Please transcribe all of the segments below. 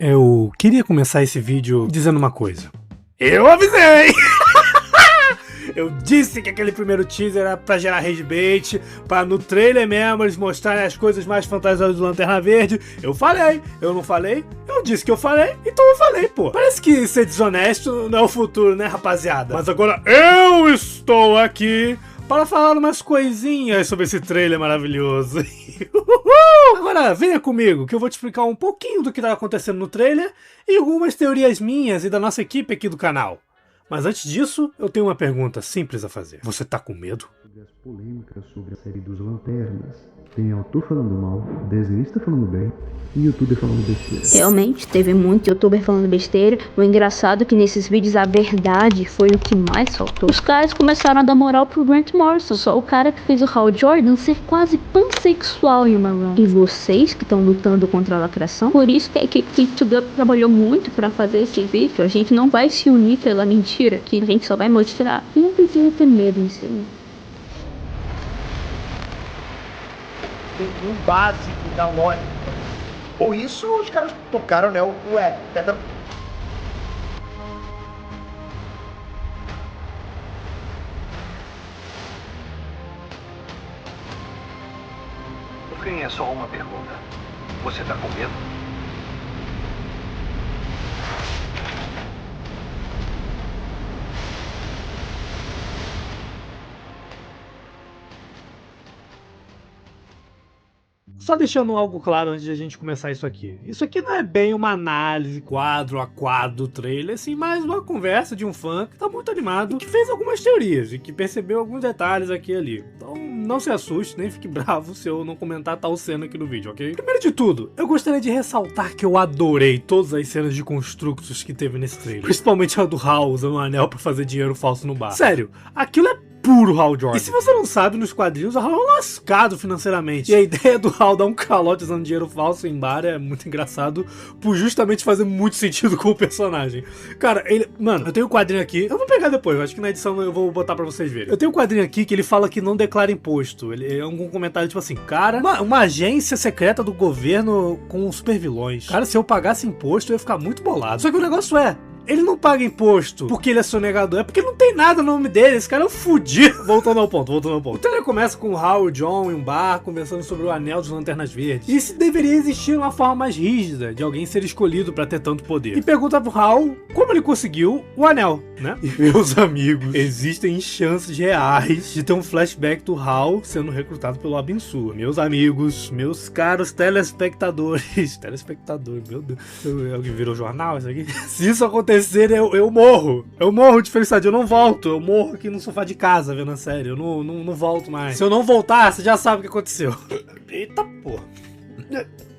Eu queria começar esse vídeo dizendo uma coisa. Eu avisei! Eu disse que aquele primeiro teaser era pra gerar rage bait, pra no trailer mesmo eles mostrarem as coisas mais fantasiosas do Lanterna Verde. Eu falei, eu não falei? Eu disse que eu falei, então eu falei, pô. Parece que ser desonesto não é o futuro, né, rapaziada? Mas agora eu estou aqui para falar umas coisinhas sobre esse trailer maravilhoso. Agora venha comigo que eu vou te explicar um pouquinho do que está acontecendo no trailer e algumas teorias minhas e da nossa equipe aqui do canal. Mas antes disso, eu tenho uma pergunta simples a fazer. Você tá com medo? Sobre as polêmicas sobre a série dos Lanternas. Tem autor falando mal, desenhista falando bem e youtuber falando besteira. Realmente, teve muito youtuber falando besteira. O engraçado é que nesses vídeos a verdade foi o que mais faltou. Os caras começaram a dar moral pro Grant Morrison, só o cara que fez o Hal Jordan ser quase pansexual em uma run. E vocês que estão lutando contra a lacração, por isso que a equipe do trabalhou muito pra fazer esse vídeo. A gente não vai se unir pela mentira, que a gente só vai mostrar. Não precisa ter medo em si. Um básico da lógica. Ou isso, os caras tocaram, né? No fim, é só uma pergunta. Você tá com medo? Só deixando algo claro antes de a gente começar isso aqui. Isso aqui não é bem uma análise quadro a quadro do trailer, assim, mas uma conversa de um fã que tá muito animado, que fez algumas teorias e que percebeu alguns detalhes aqui e ali. Então não se assuste, nem fique bravo se eu não comentar tal cena aqui no vídeo, ok? Primeiro de tudo, eu gostaria de ressaltar que eu adorei todas as cenas de construtos que teve nesse trailer. Principalmente a do Hal usando um anel pra fazer dinheiro falso no bar. Sério, aquilo é puro Hal Jordan. E se você não sabe, nos quadrinhos o Hal é um lascado financeiramente. E a ideia do Hal dar um calote usando dinheiro falso em bar é muito engraçado, por justamente fazer muito sentido com o personagem. Cara, ele... Mano, eu tenho um quadrinho aqui, eu vou pegar depois, eu acho que na edição eu vou botar pra vocês verem. Eu tenho um quadrinho aqui que ele fala que não declara imposto. Ele é algum comentário tipo assim, cara, uma agência secreta do governo com super vilões. Cara, se eu pagasse imposto eu ia ficar muito bolado. Só que o negócio é, ele não paga imposto porque ele é sonegador, é porque não tem nada no nome dele, esse cara é um fudido. Voltando ao ponto. O trailer começa com o Hal e o John em um bar, conversando sobre o anel dos Lanternas Verdes. E se deveria existir uma forma mais rígida de alguém ser escolhido pra ter tanto poder. E pergunta pro Hal como ele conseguiu o anel, né? E meus amigos, existem chances reais de ter um flashback do Hal sendo recrutado pelo Abin-Sur. Meus amigos, meus caros telespectadores. Telespectadores, meu Deus. Alguém virou jornal isso aqui? Se isso acontecer, eu morro. Eu morro de felicidade, eu não volto. Eu morro aqui no sofá de casa vendo a série. Eu não volto mais. Se eu não voltar, você já sabe o que aconteceu. Eita porra.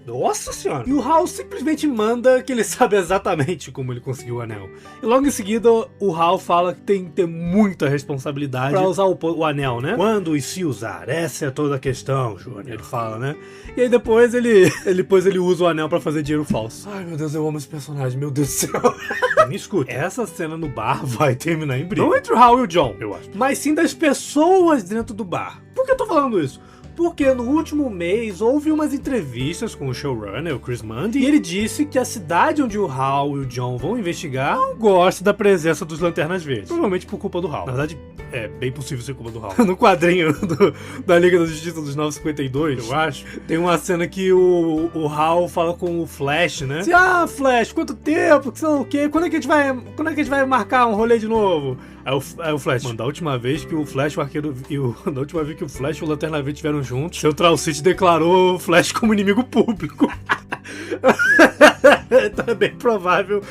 Nossa senhora! E o Hal simplesmente manda que ele sabe exatamente como ele conseguiu o anel. E logo em seguida, o Hal fala que tem que ter muita responsabilidade pra usar o anel, né? Quando e se usar? Essa é toda a questão, Júnior. Ele fala, né? E aí depois ele usa o anel pra fazer dinheiro falso. Ai, meu Deus, eu amo esse personagem, meu Deus do céu. Me escuta, essa cena no bar vai terminar em briga. Não entre o Hal e o John, eu acho. Mas sim das pessoas dentro do bar. Por que eu tô falando isso? Porque no último mês houve umas entrevistas com o showrunner, o Chris Mundy, e ele disse que a cidade onde o Hal e o John vão investigar não gosta da presença dos Lanternas Verdes. Provavelmente por culpa do Hal. Na verdade, é bem possível ser culpa do Hal. No quadrinho da Liga da Justiça dos 952, eu acho, tem uma cena que o Hal fala com o Flash, né? Assim, Flash, quanto tempo? Que são o quê? Quando é que a gente vai marcar um rolê de novo? Aí o Flash, mano, da última vez que o Flash, o Arqueiro da última vez que o Flash e o Lanterna Verde estiveram juntos, Central City declarou o Flash como inimigo público. Então é bem provável,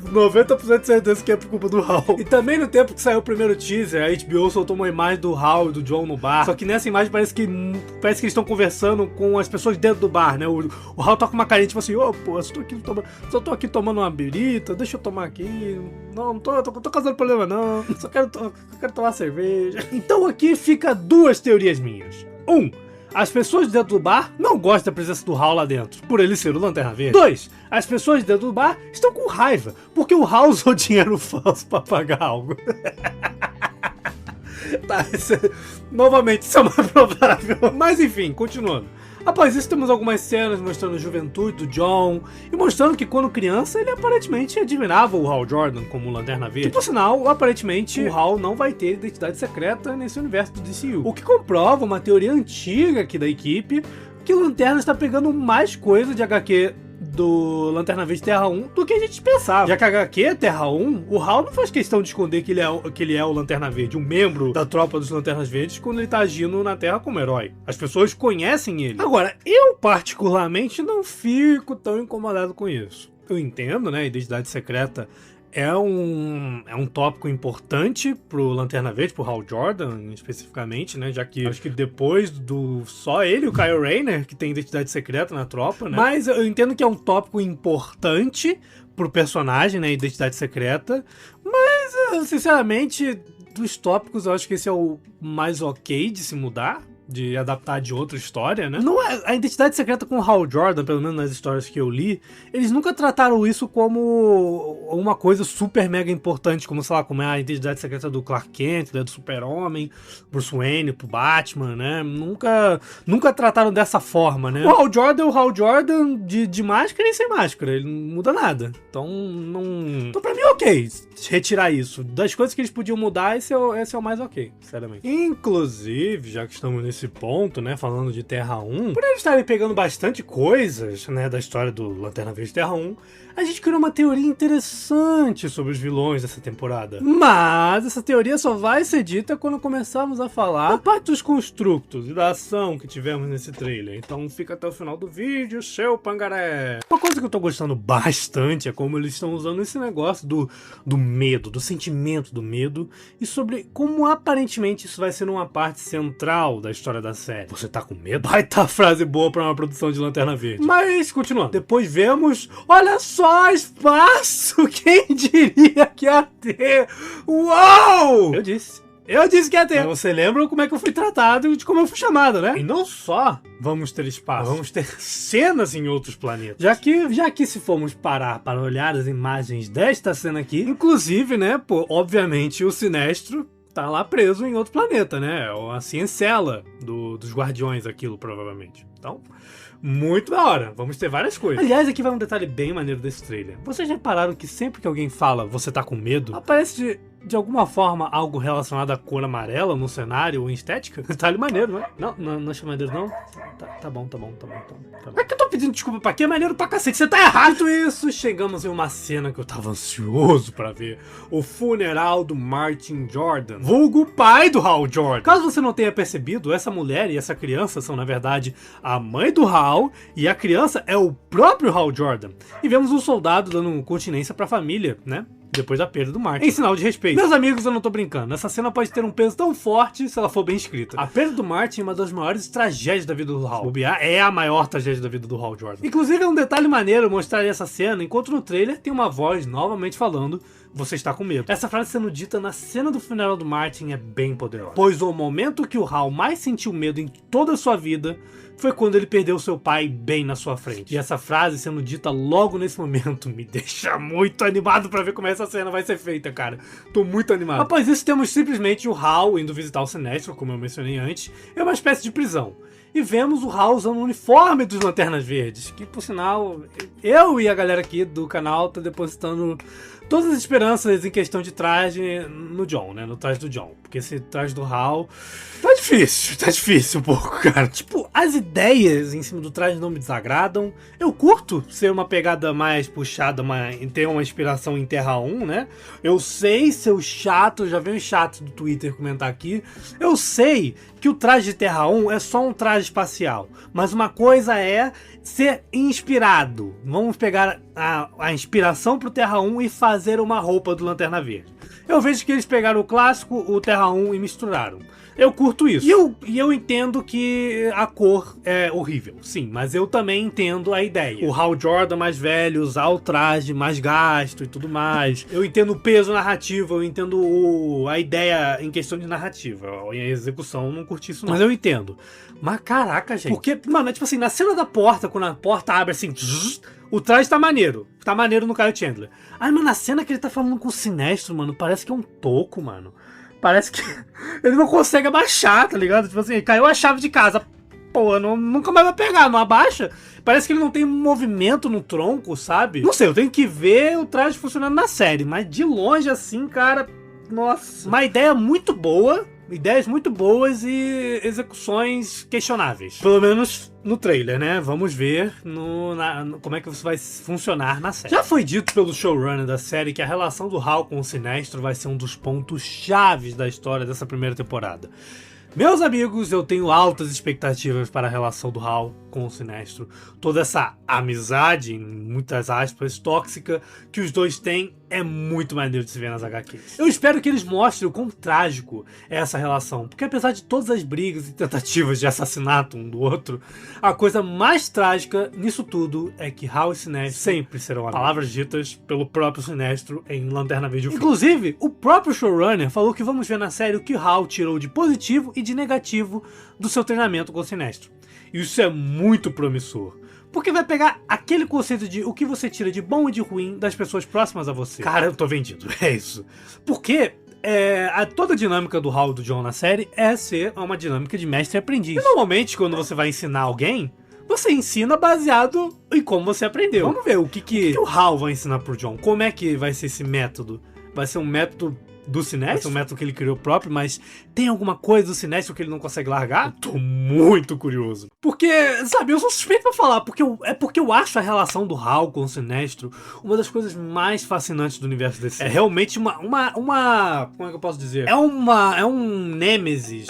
90% de certeza que é por culpa do Hal. E também no tempo que saiu o primeiro teaser, a HBO soltou uma imagem do Hal e do John no bar. Só que nessa imagem parece que eles estão conversando com as pessoas dentro do bar, né? O Hal tá com uma carinha tipo assim, pô, só tô aqui tomando uma birita, deixa eu tomar aqui. Não tô causando problema não. Só quero tomar cerveja. Então aqui fica duas teorias minhas. As pessoas dentro do bar não gostam da presença do Hal lá dentro, por ele ser o Lanterna Verde. 2. As pessoas dentro do bar estão com raiva, porque o Hal usou dinheiro falso pra pagar algo. Tá, novamente, isso é mais provável. Mas enfim, continuando. Após isso, temos algumas cenas mostrando a juventude do John e mostrando que quando criança ele aparentemente admirava o Hal Jordan como Lanterna Verde. E, por sinal, aparentemente o Hal não vai ter identidade secreta nesse universo do DCU. O que comprova uma teoria antiga aqui da equipe, que o Lanterna está pegando mais coisa de HQ do Lanterna Verde Terra 1 do que a gente pensava. Já que a HQ Terra 1, o Hal não faz questão de esconder que ele é o Lanterna Verde, um membro da tropa dos Lanternas Verdes, quando ele tá agindo na Terra como herói. As pessoas conhecem ele. Agora, eu particularmente não fico tão incomodado com isso. Eu entendo, né, a identidade secreta é um tópico importante pro Lanterna Verde, pro Hal Jordan especificamente, né? Já que acho que depois do só ele e o Kyle Rayner que tem identidade secreta na tropa, né? Mas eu entendo que é um tópico importante pro personagem, né? Identidade secreta. Mas, sinceramente, dos tópicos eu acho que esse é o mais ok de se mudar, de adaptar de outra história, né? Não é, a identidade secreta com o Hal Jordan, pelo menos nas histórias que eu li, eles nunca trataram isso como uma coisa super mega importante, como, sei lá, como é a identidade secreta do Clark Kent, né, do Super-Homem, Bruce Wayne, pro Batman, né? Nunca trataram dessa forma, né? O Hal Jordan é o Hal Jordan de máscara e sem máscara, ele não muda nada. Então, Então, pra mim, ok retirar isso. Das coisas que eles podiam mudar, esse é o mais ok, sinceramente. Inclusive, já que estamos nesse ponto, né, falando de Terra 1, por eles estarem pegando bastante coisas, né, da história do Lanterna Verde Terra 1, a gente criou uma teoria interessante sobre os vilões dessa temporada. Mas essa teoria só vai ser dita quando começarmos a falar da parte dos construtos e da ação que tivemos nesse trailer. Então fica até o final do vídeo, seu pangaré! Uma coisa que eu tô gostando bastante é como eles estão usando esse negócio do medo, do sentimento do medo, e sobre como aparentemente isso vai ser uma parte central da história da série. Você tá com medo? Baita frase boa pra uma produção de Lanterna Verde. Mas, continuando. Depois vemos... Olha só espaço! Quem diria que ia ter? Uou! Eu disse que ia ter. Mas você lembra como é que eu fui tratado e de como eu fui chamado, né? E não só vamos ter espaço, vamos ter cenas em outros planetas. Já que se formos parar para olhar as imagens desta cena aqui, inclusive, né, pô, obviamente o Sinestro tá lá preso em outro planeta, né? A Ciencela dos Guardiões, aquilo, provavelmente. Então, muito da hora. Vamos ter várias coisas. Aliás, aqui vai um detalhe bem maneiro desse trailer. Vocês repararam que sempre que alguém fala você tá com medo, aparece de alguma forma algo relacionado à cor amarela no cenário ou em estética? Detalhe maneiro, né? Não achei maneiro, não? Tá bom. É que eu tô pedindo desculpa pra quê? É maneiro pra cacete, você tá errado! Dito isso, chegamos em uma cena que eu tava ansioso pra ver. O funeral do Martin Jordan, vulgo pai do Hal Jordan. Caso você não tenha percebido, essa mulher e essa criança são, na verdade, a mãe do Hal e a criança é o próprio Hal Jordan. E vemos um soldado dando continência pra família, né? Depois da perda do Martin, em sinal de respeito. Meus amigos, eu não tô brincando. Essa cena pode ter um peso tão forte se ela for bem escrita. A perda do Martin é uma das maiores tragédias da vida do Hal. É a maior tragédia da vida do Hal Jordan. Inclusive, é um detalhe maneiro mostrar essa cena, enquanto no trailer tem uma voz novamente falando: você está com medo. Essa frase sendo dita na cena do funeral do Martin é bem poderosa. Pois o momento que o Hal mais sentiu medo em toda a sua vida foi quando ele perdeu seu pai bem na sua frente. E essa frase sendo dita logo nesse momento me deixa muito animado pra ver como essa cena vai ser feita, cara. Tô muito animado. Após isso, temos simplesmente o Hal indo visitar o Sinestro, como eu mencionei antes. É uma espécie de prisão. E vemos o Hal usando o uniforme dos Lanternas Verdes, que, por sinal, eu e a galera aqui do canal tá depositando todas as esperanças em questão de traje no John, né? No traje do John. Porque esse traje do Hal tá difícil um pouco, cara. Tipo, as ideias em cima do traje não me desagradam. Eu curto ser uma pegada mais puxada, ter uma inspiração em Terra 1, né? Eu sei ser chato, já veio um chato do Twitter comentar aqui. Eu sei que o traje de Terra 1 é só um traje espacial. Mas uma coisa é ser inspirado. Vamos pegar a inspiração pro Terra 1 e fazer uma roupa do Lanterna Verde. Eu vejo que eles pegaram o clássico, o Terra 1 e misturaram. Eu curto isso. E eu entendo que a cor é horrível, sim, mas eu também entendo a ideia. O Hal Jordan mais velho, usar o traje mais gasto e tudo mais. Eu entendo o peso narrativo, eu entendo a ideia em questão de narrativa. Em execução, eu não curti isso não. Mas eu entendo. Mas caraca, gente. Porque, mano, é tipo assim, na cena da porta, quando a porta abre assim, o traje tá maneiro. Tá maneiro no Kyle Chandler. Ai, mano, na cena que ele tá falando com o Sinestro, mano, parece que é um toco, mano. Parece que ele não consegue abaixar, tá ligado? Tipo assim, caiu a chave de casa. pô, nunca mais vai pegar, não abaixa. Parece que ele não tem movimento no tronco, sabe? Não sei, eu tenho que ver o traje funcionando na série, mas de longe assim, cara, nossa. Uma ideia muito boa, ideias muito boas e execuções questionáveis. Pelo menos no trailer, né? Vamos ver como é que isso vai funcionar na série. Já foi dito pelo showrunner da série que a relação do Hal com o Sinestro vai ser um dos pontos chaves da história dessa primeira temporada. Meus amigos, eu tenho altas expectativas para a relação do Hal com o Sinestro. Toda essa amizade, em muitas aspas, tóxica, que os dois têm é muito maneiro de se ver nas HQs. Eu espero que eles mostrem o quão trágico é essa relação, porque apesar de todas as brigas e tentativas de assassinato um do outro, a coisa mais trágica nisso tudo é que Hal e Sinestro sempre serão amigos. Palavras ditas pelo próprio Sinestro em Lanterna Verde. Inclusive, o próprio showrunner falou que vamos ver na série o que Hal tirou de positivo e de negativo do seu treinamento com o Sinestro. Isso é muito promissor, porque vai pegar aquele conceito de o que você tira de bom e de ruim das pessoas próximas a você. Cara, eu tô vendido, é isso. Porque toda a dinâmica do Hal e do John na série é ser uma dinâmica de mestre e aprendiz. E normalmente, quando você vai ensinar alguém, você ensina baseado em como você aprendeu. Vamos ver o que o Hal vai ensinar pro John. Como é que vai ser esse método? Vai ser um método do Sinestro, um método que ele criou próprio, mas tem alguma coisa do Sinestro que ele não consegue largar? Eu tô muito curioso. Porque, sabe, eu sou suspeito pra falar, porque eu acho a relação do Hal com o Sinestro uma das coisas mais fascinantes do universo DC. É realmente uma como é que eu posso dizer? É um nêmesis,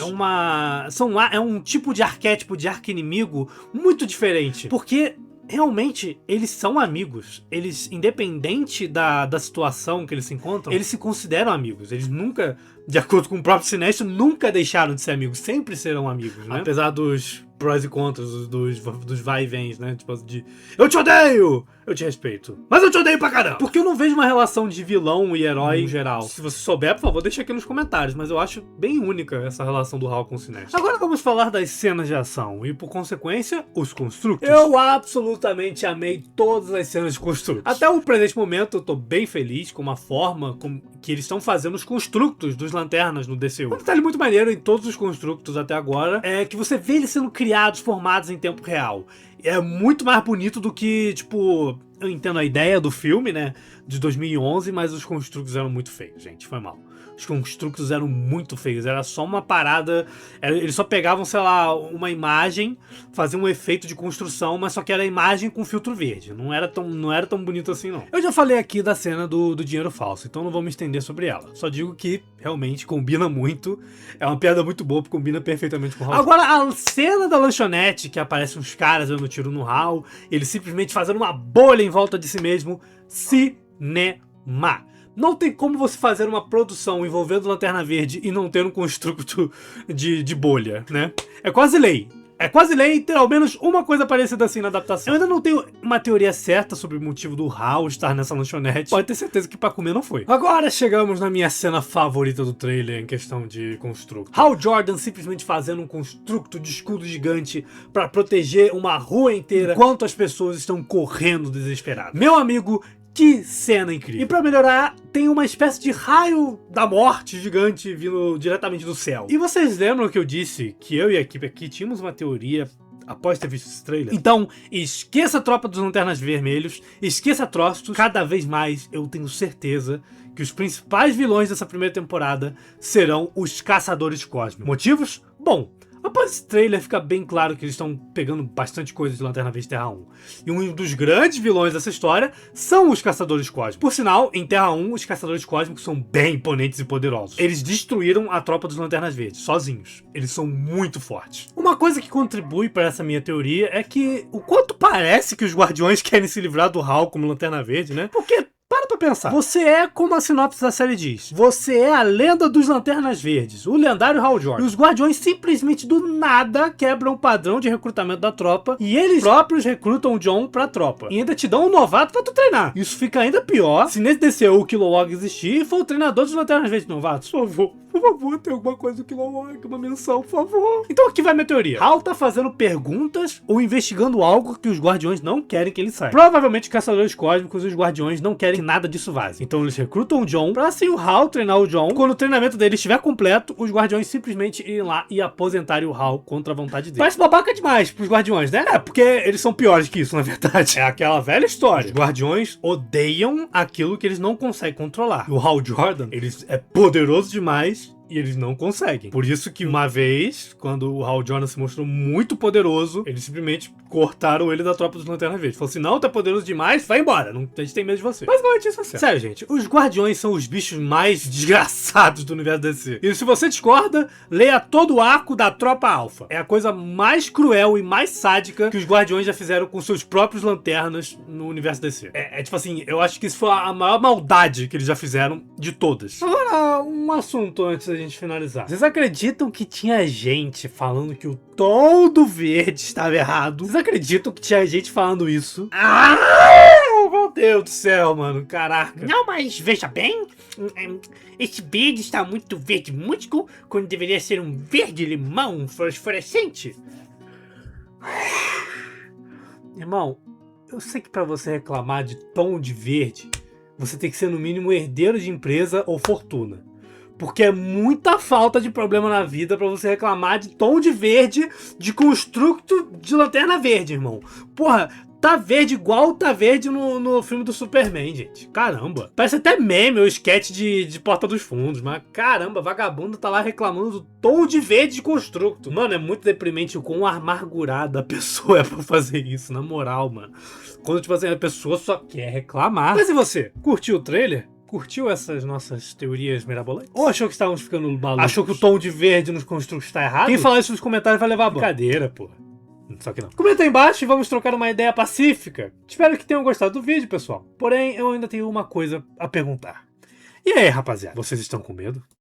é um tipo de arquétipo de arqui-inimigo muito diferente, porque realmente, eles são amigos. Eles, independente da situação que eles se encontram, eles se consideram amigos. Eles nunca, de acordo com o próprio Sinestro, nunca deixaram de ser amigos. Sempre serão amigos, né? Apesar dos prós e contras, dos vai e vens, né? Tipo, de eu te odeio, eu te respeito, mas eu te odeio pra caramba. Porque eu não vejo uma relação de vilão e herói em geral. Se você souber, por favor, deixa aqui nos comentários, mas eu acho bem única essa relação do Hal com o Sinestro. Agora vamos falar das cenas de ação e, por consequência, os construtos. Eu absolutamente amei todas as cenas de construtos. Até o presente momento eu tô bem feliz com a forma que eles estão fazendo os construtos dos lanternas no DCU. Um detalhe muito maneiro em todos os construtos até agora é que você vê eles sendo criados, formados em tempo real. É muito mais bonito do que, tipo, eu entendo a ideia do filme, né, de 2011, mas os construtos eram muito feios, gente, foi mal. Os construtos eram muito feios, era só uma parada, eles só pegavam, sei lá, uma imagem, faziam um efeito de construção, mas só que era imagem com filtro verde, não era tão bonito assim não. Eu já falei aqui da cena do dinheiro falso, então não vou me estender sobre ela, só digo que realmente combina muito, é uma piada muito boa, porque combina perfeitamente com o Hal. Agora, a cena da lanchonete, que aparecem uns caras dando tiro no Hal, ele simplesmente fazendo uma bolha em volta de si mesmo, cinema. Não tem como você fazer uma produção envolvendo Lanterna Verde e não ter um construto de bolha, né? É quase lei. É quase lei ter ao menos uma coisa parecida assim na adaptação. Eu ainda não tenho uma teoria certa sobre o motivo do Hal estar nessa lanchonete. Pode ter certeza que pra comer não foi. Agora chegamos na minha cena favorita do trailer em questão de construto. Hal Jordan simplesmente fazendo um construto de escudo gigante pra proteger uma rua inteira enquanto as pessoas estão correndo desesperadas. Meu amigo, que cena incrível. E pra melhorar, tem uma espécie de raio da morte gigante vindo diretamente do céu. E vocês lembram que eu disse que eu e a equipe aqui tínhamos uma teoria após ter visto esse trailer? Então, esqueça a tropa dos Lanternas Vermelhos, esqueça Trostos. Cada vez mais eu tenho certeza que os principais vilões dessa primeira temporada serão os Caçadores Cósmicos. Motivos? Bom, após esse trailer fica bem claro que eles estão pegando bastante coisa de Lanterna Verde Terra 1. E um dos grandes vilões dessa história são os Caçadores Cósmicos. Por sinal, em Terra 1, os Caçadores Cósmicos são bem imponentes e poderosos. Eles destruíram a tropa dos Lanternas Verdes, sozinhos. Eles são muito fortes. Uma coisa que contribui para essa minha teoria é que o quanto parece que os Guardiões querem se livrar do Hal como Lanterna Verde, né? Porque para pra pensar. Você é, como a sinopse da série diz, você é a lenda dos Lanternas Verdes, o lendário Hal Jordan. E os Guardiões simplesmente do nada quebram o padrão de recrutamento da tropa e eles próprios recrutam o John pra tropa. E ainda te dão um novato pra tu treinar. Isso fica ainda pior se nesse DCU o Kilowog existir e for o treinador dos Lanternas Verdes novatos. Por favor. Por favor, tem alguma coisa que não é uma menção, por favor. Então aqui vai minha teoria. Hal tá fazendo perguntas ou investigando algo que os Guardiões não querem que ele saiba. Provavelmente caçadores cósmicos e os Guardiões não querem que nada disso vaze. Então eles recrutam o John pra assim o Hal treinar o John. Quando o treinamento dele estiver completo, os Guardiões simplesmente irem lá e aposentarem o Hal contra a vontade dele. Parece babaca demais pros Guardiões, né? É, porque eles são piores que isso, na verdade. É aquela velha história. Os Guardiões odeiam aquilo que eles não conseguem controlar. O Hal Jordan, ele é poderoso demais e eles não conseguem. Por isso que uma vez, quando o Hal Jordan se mostrou muito poderoso, eles simplesmente cortaram ele da tropa dos Lanternas Verdes. Falou assim, não, tá poderoso demais, vai embora, não, a gente tem medo de você. Mas não é isso, é sério. Sério, gente, os Guardiões são os bichos mais desgraçados do universo DC. E se você discorda, leia todo o arco da Tropa Alpha. É a coisa mais cruel e mais sádica que os Guardiões já fizeram com seus próprios Lanternas no universo DC. É tipo assim, eu acho que isso foi a maior maldade que eles já fizeram de todas. Agora, um assunto antes da gente finalizar. Vocês acreditam que tinha gente falando que o tom do verde estava errado? Vocês acreditam que tinha gente falando isso? Ah, meu Deus do céu, mano. Caraca. Não, mas veja bem, esse verde está muito verde músico quando deveria ser um verde limão fosforescente. Irmão, eu sei que pra você reclamar de tom de verde, você tem que ser no mínimo herdeiro de empresa ou fortuna. Porque é muita falta de problema na vida pra você reclamar de tom de verde de construto de lanterna verde, irmão. Porra, tá verde igual tá verde no filme do Superman, gente. Caramba. Parece até meme ou sketch de Porta dos Fundos, mas caramba, vagabundo tá lá reclamando do tom de verde de construto. Mano, é muito deprimente o quão amargurada a pessoa é pra fazer isso, na moral, mano. Quando, tipo assim, a pessoa só quer reclamar. Mas e você? Curtiu o trailer? Curtiu essas nossas teorias mirabolantes? Ou achou que estávamos ficando malucos? Achou que o tom de verde nos construtos está errado? Quem falar isso nos comentários vai levar a brincadeira, porra. Só que não. Comenta aí embaixo e vamos trocar uma ideia pacífica. Espero que tenham gostado do vídeo, pessoal. Porém, eu ainda tenho uma coisa a perguntar. E aí, rapaziada? Vocês estão com medo?